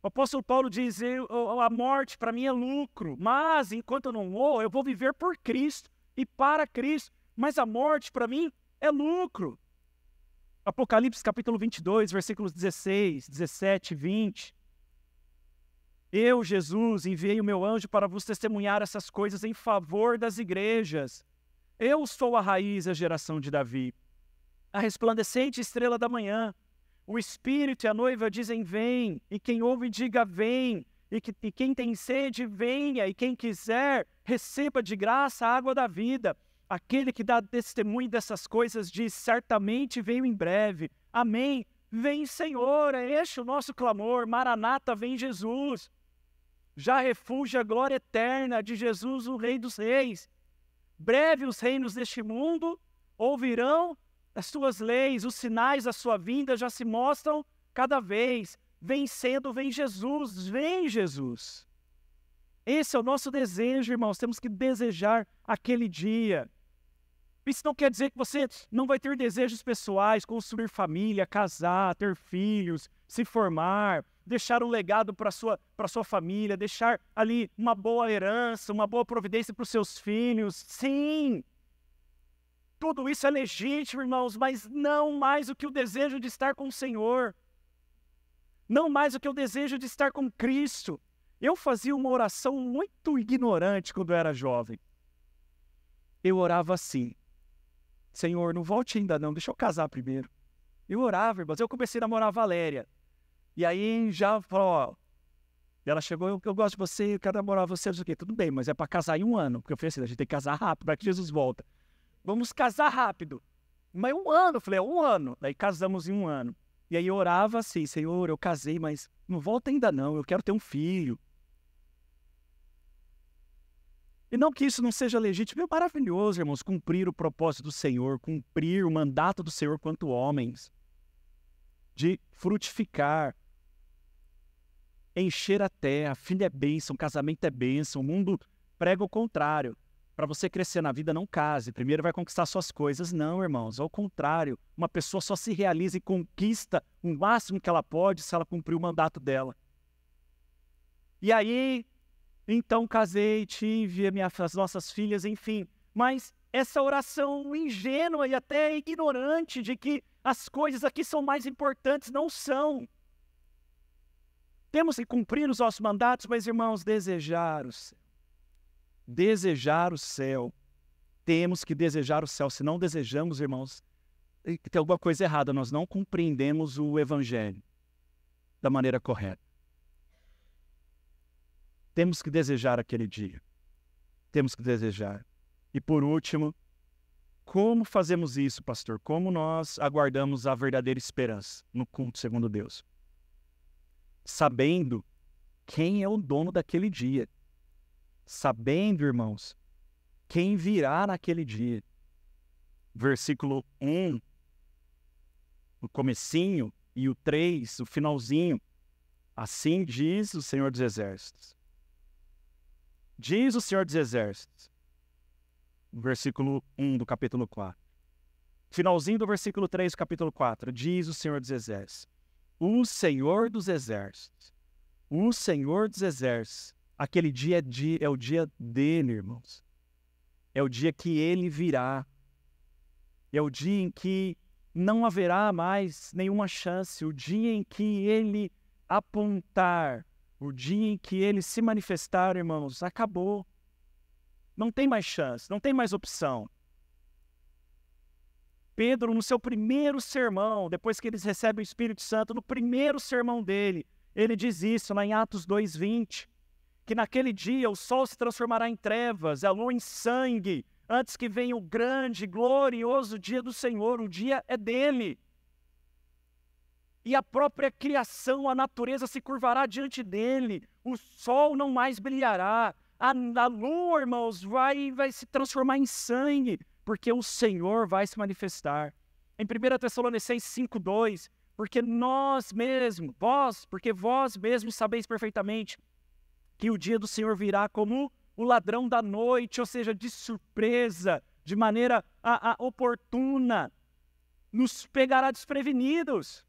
O apóstolo Paulo diz, a morte para mim é lucro, mas enquanto eu não morro, eu vou viver por Cristo e para Cristo. Mas a morte para mim é lucro. Apocalipse capítulo 22, versículos 16, 17, 20. Eu, Jesus, enviei o meu anjo para vos testemunhar essas coisas em favor das igrejas. Eu sou a raiz da geração de Davi, a resplandecente estrela da manhã. O Espírito e a noiva dizem, vem, e quem ouve diga, vem, e quem tem sede, venha, e quem quiser, receba de graça a água da vida. Aquele que dá testemunho dessas coisas diz, certamente venho em breve. Amém. Vem, Senhor, é este o nosso clamor. Maranata, vem Jesus. Já refúgio a glória eterna de Jesus, o Rei dos Reis. Breve os reinos deste mundo ouvirão as suas leis, os sinais da sua vinda já se mostram cada vez. Vencendo, vem Jesus, vem Jesus. Esse é o nosso desejo, irmãos, temos que desejar aquele dia. Isso não quer dizer que você não vai ter desejos pessoais, construir família, casar, ter filhos, se formar, deixar um legado para sua família, deixar ali uma boa herança, uma boa providência para os seus filhos. Sim! Tudo isso é legítimo, irmãos, mas não mais do que o desejo de estar com o Senhor. Não mais do que o desejo de estar com Cristo. Eu fazia uma oração muito ignorante quando eu era jovem. Eu orava assim: Senhor, não volte ainda não, deixa eu casar primeiro. Eu orava, irmãos, eu comecei a namorar a Valéria. E aí já falou, ó, ela chegou, eu gosto de você, eu quero namorar você, não sei o quê. Tudo bem, mas é para casar em 1 ano. Porque eu falei assim, a gente tem que casar rápido, para que Jesus volta. Vamos casar rápido. Mas 1 ano, eu falei, 1 ano. Daí casamos em 1 ano. E aí eu orava assim, Senhor, eu casei, mas não volta ainda não, eu quero ter um filho. E não que isso não seja legítimo, é maravilhoso, irmãos, cumprir o propósito do Senhor, cumprir o mandato do Senhor quanto homens, de frutificar, encher a terra, filho é bênção, casamento é bênção, o mundo prega o contrário. Para você crescer na vida, não case, primeiro vai conquistar suas coisas. Não, irmãos, ao contrário, uma pessoa só se realiza e conquista o máximo que ela pode se ela cumprir o mandato dela. E aí, então casei, tive as nossas filhas, enfim. Mas essa oração ingênua e até ignorante de que as coisas aqui são mais importantes, não são. Temos que cumprir os nossos mandatos, mas, irmãos, desejar o céu. Desejar o céu. Temos que desejar o céu. Se não desejamos, irmãos, tem alguma coisa errada. Nós não compreendemos o Evangelho da maneira correta. Temos que desejar aquele dia. Temos que desejar. E por último, como fazemos isso, pastor? Como nós aguardamos a verdadeira esperança no culto segundo Deus? Sabendo quem é o dono daquele dia. Sabendo, irmãos, quem virá naquele dia. Versículo 1, o comecinho, e o 3, o finalzinho. Assim diz o Senhor dos Exércitos. Diz o Senhor dos Exércitos. Versículo 1 do capítulo 4. Finalzinho do versículo 3 do capítulo 4. Diz o Senhor dos Exércitos. O Senhor dos Exércitos. O Senhor dos Exércitos. Aquele dia é o dia dele, irmãos. É o dia que ele virá. É o dia em que não haverá mais nenhuma chance. O dia em que ele apontar, o dia em que ele se manifestar, irmãos, acabou. Não tem mais chance, não tem mais opção. Pedro, no seu primeiro sermão, depois que eles recebem o Espírito Santo, no primeiro sermão dele, ele diz isso lá em Atos 2:20. Que naquele dia o sol se transformará em trevas, a lua em sangue, antes que venha o grande, glorioso dia do Senhor. O dia é dele. E a própria criação, a natureza se curvará diante dele. O sol não mais brilhará. A lua, irmãos, vai se transformar em sangue, porque o Senhor vai se manifestar. Em 1 Tessalonicenses 5:2, porque vós mesmos sabeis perfeitamente que o dia do Senhor virá como o ladrão da noite, ou seja, de surpresa, de maneira oportuna, nos pegará desprevenidos.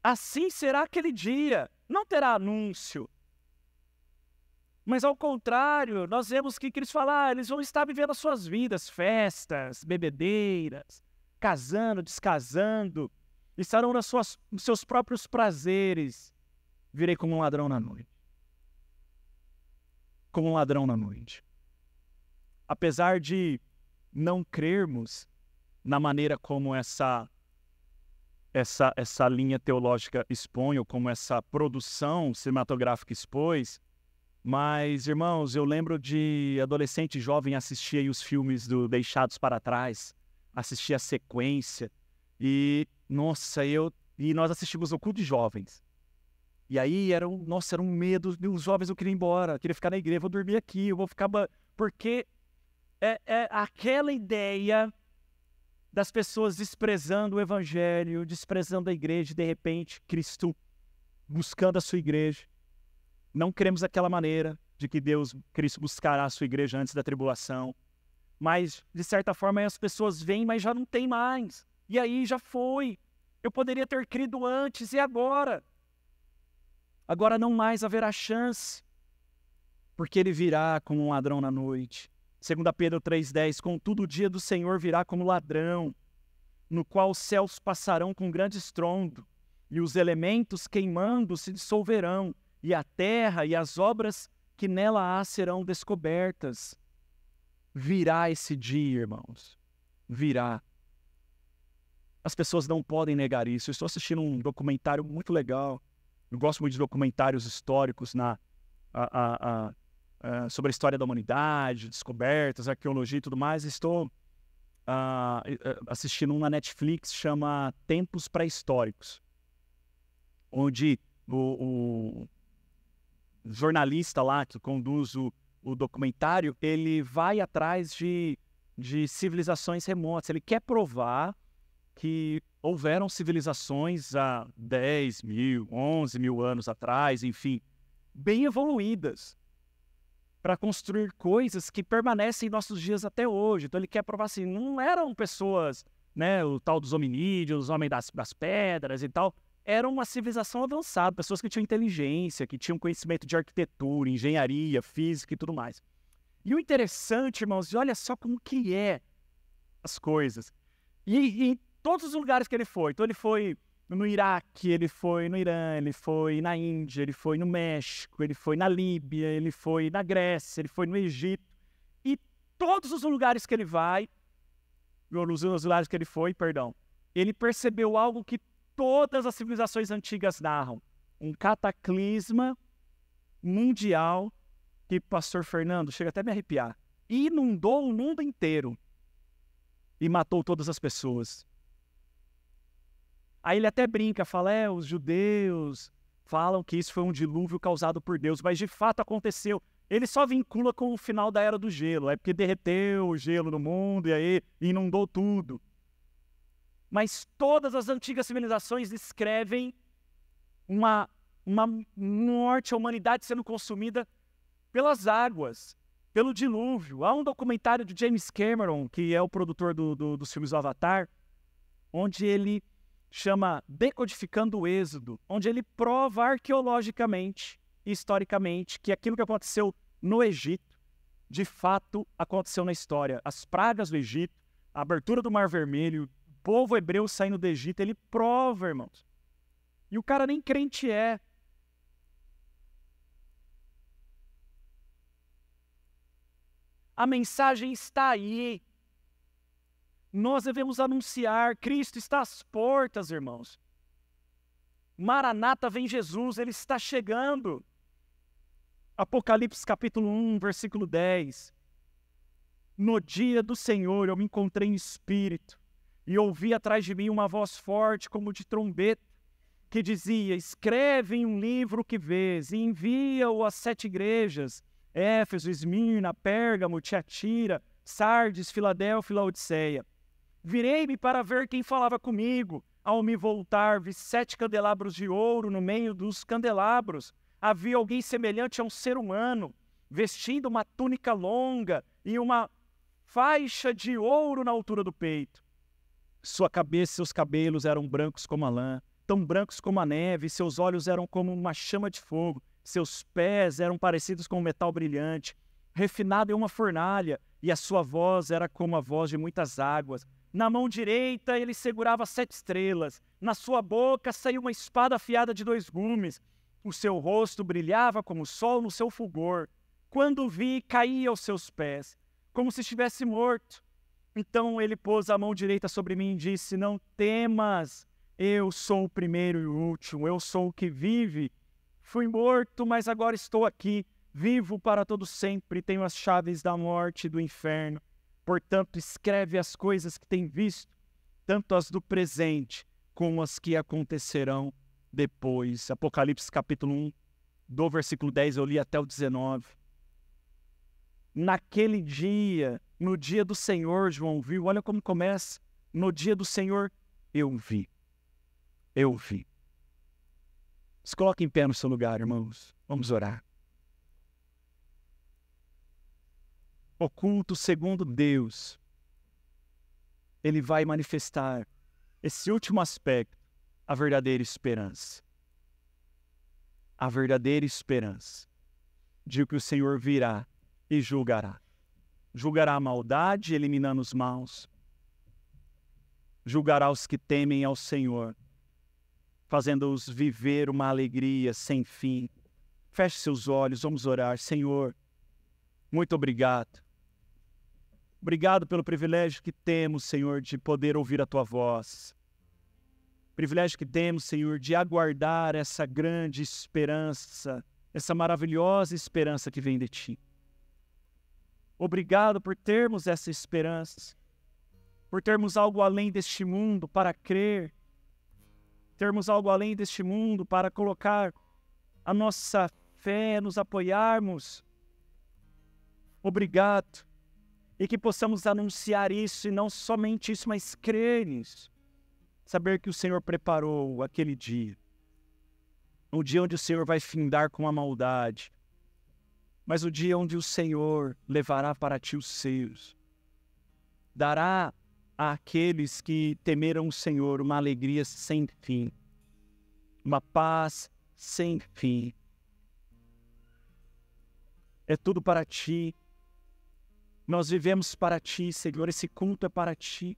Assim será aquele dia, não terá anúncio. Mas ao contrário, nós vemos que eles falam, eles vão estar vivendo as suas vidas, festas, bebedeiras, casando, descasando, estarão nos seus próprios prazeres. Virei como um ladrão na noite. Como um ladrão na noite. Apesar de não crermos na maneira como essa linha teológica expõe, ou como essa produção cinematográfica expôs, mas, irmãos, eu lembro de adolescente jovem assistir aí os filmes do Deixados para Trás, assistir a sequência, e, nossa, e nós assistimos o culto de jovens. E aí era um medo, os jovens não queriam ir embora, queria ficar na igreja, vou dormir aqui, eu vou ficar... Porque é aquela ideia das pessoas desprezando o evangelho, desprezando a igreja, e de repente Cristo buscando a sua igreja. Não queremos aquela maneira de que Cristo buscará a sua igreja antes da tribulação. Mas, de certa forma, as pessoas vêm, mas já não tem mais. E aí já foi. Eu poderia ter crido antes, e agora? agora não mais haverá chance, porque ele virá como um ladrão na noite. 2 Pedro 3,10, contudo o dia do Senhor virá como ladrão, no qual os céus passarão com grande estrondo, e os elementos queimando se dissolverão, e a terra e as obras que nela há serão descobertas. Virá esse dia, irmãos. Virá. As pessoas não podem negar isso. Eu estou assistindo um documentário muito legal. Eu gosto muito de documentários históricos sobre a história da humanidade, descobertas, arqueologia e tudo mais. Estou assistindo um na Netflix, chama Tempos Pré-Históricos, onde o jornalista lá que conduz o documentário, ele vai atrás de civilizações remotas. Ele quer provar que houveram civilizações há 10 mil, 11 mil anos atrás, enfim, bem evoluídas, para construir coisas que permanecem em nossos dias até hoje. Então ele quer provar assim, não eram pessoas, né, o tal dos hominídeos, os homens das pedras e tal, era uma civilização avançada, pessoas que tinham inteligência, que tinham conhecimento de arquitetura, engenharia, física e tudo mais. E o interessante, irmãos, olha só como que é as coisas. E em todos os lugares que ele foi, então ele foi no Iraque, ele foi no Irã, ele foi na Índia, ele foi no México, ele foi na Líbia, ele foi na Grécia, ele foi no Egito. E todos os lugares que ele vai, nos lugares que ele foi, ele percebeu algo que todas as civilizações antigas narram. Um cataclisma mundial que, pastor Fernando, chega até a me arrepiar, inundou o mundo inteiro e matou todas as pessoas. Aí ele até brinca, fala, os judeus falam que isso foi um dilúvio causado por Deus, mas de fato aconteceu. Ele só vincula com o final da Era do Gelo, é porque derreteu o gelo no mundo e aí inundou tudo. Mas todas as antigas civilizações descrevem uma morte, a humanidade sendo consumida pelas águas, pelo dilúvio. Há um documentário de James Cameron, que é o produtor dos filmes do Avatar, onde ele chama Decodificando o Êxodo, onde ele prova arqueologicamente e historicamente que aquilo que aconteceu no Egito, de fato, aconteceu na história. As pragas do Egito, a abertura do Mar Vermelho, o povo hebreu saindo do Egito, ele prova, irmãos. E o cara nem crente é. A mensagem está aí. Nós devemos anunciar, Cristo está às portas, irmãos. Maranata, vem Jesus, Ele está chegando. Apocalipse capítulo 1, versículo 10. No dia do Senhor eu me encontrei em espírito e ouvi atrás de mim uma voz forte como de trombeta, que dizia, escreve em um livro o que vês e envia-o às 7 igrejas, Éfeso, Esmirna, Pérgamo, Tiatira, Sardes, Filadélfia e Laodiceia. Virei-me para ver quem falava comigo. Ao me voltar, vi 7 candelabros de ouro no meio dos candelabros. Havia alguém semelhante a um ser humano, vestindo uma túnica longa e uma faixa de ouro na altura do peito. Sua cabeça e seus cabelos eram brancos como a lã, tão brancos como a neve, seus olhos eram como uma chama de fogo, seus pés eram parecidos com um metal brilhante, refinado em uma fornalha, e a sua voz era como a voz de muitas águas. Na mão direita ele segurava 7 estrelas, na sua boca saiu uma espada afiada de 2 gumes, o seu rosto brilhava como o sol no seu fulgor. Quando o vi, caí aos seus pés, como se estivesse morto. Então ele pôs a mão direita sobre mim e disse, não temas, eu sou o primeiro e o último, eu sou o que vive. Fui morto, mas agora estou aqui, vivo para todo sempre, tenho as chaves da morte e do inferno. Portanto, escreve as coisas que tem visto, tanto as do presente como as que acontecerão depois. Apocalipse capítulo 1, do versículo 10, eu li até o 19. Naquele dia, no dia do Senhor, João viu, olha como começa. No dia do Senhor, eu vi. Eu vi. Se coloque em pé no seu lugar, irmãos. Vamos orar. Oculto segundo Deus, Ele vai manifestar esse último aspecto, a verdadeira esperança. a verdadeira esperança de que o Senhor virá e julgará. Julgará a maldade, eliminando os maus. Julgará os que temem ao Senhor, fazendo-os viver uma alegria sem fim. Feche seus olhos, vamos orar. Senhor, muito obrigado. Obrigado pelo privilégio que temos, Senhor, de poder ouvir a Tua voz. Privilégio que temos, Senhor, de aguardar essa grande esperança, essa maravilhosa esperança que vem de Ti. Obrigado por termos essa esperança, por termos algo além deste mundo para crer, termos algo além deste mundo para colocar a nossa fé, nos apoiarmos. Obrigado. E que possamos anunciar isso, e não somente isso, mas crer nisso. Saber que o Senhor preparou aquele dia. Um dia onde o Senhor vai findar com a maldade. Mas o dia onde o Senhor levará para ti os seus. Dará àqueles que temeram o Senhor uma alegria sem fim. Uma paz sem fim. É tudo para ti. Nós vivemos para ti, Senhor. Esse culto é para ti.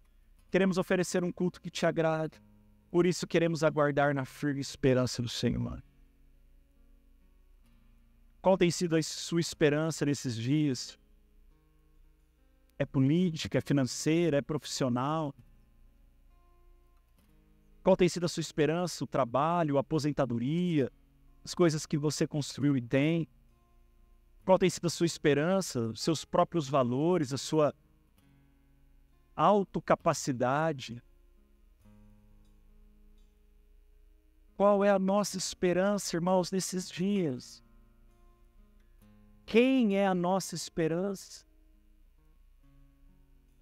Queremos oferecer um culto que te agrade. Por isso queremos aguardar na firme esperança do Senhor. Qual tem sido a sua esperança nesses dias? É política, é financeira, é profissional? Qual tem sido a sua esperança? O trabalho, a aposentadoria, as coisas que você construiu e tem? Qual tem sido a sua esperança? Os seus próprios valores, a sua autocapacidade? Qual é a nossa esperança, irmãos, nesses dias? Quem é a nossa esperança?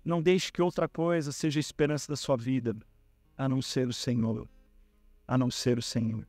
Não deixe que outra coisa seja a esperança da sua vida, a não ser o Senhor. A não ser o Senhor.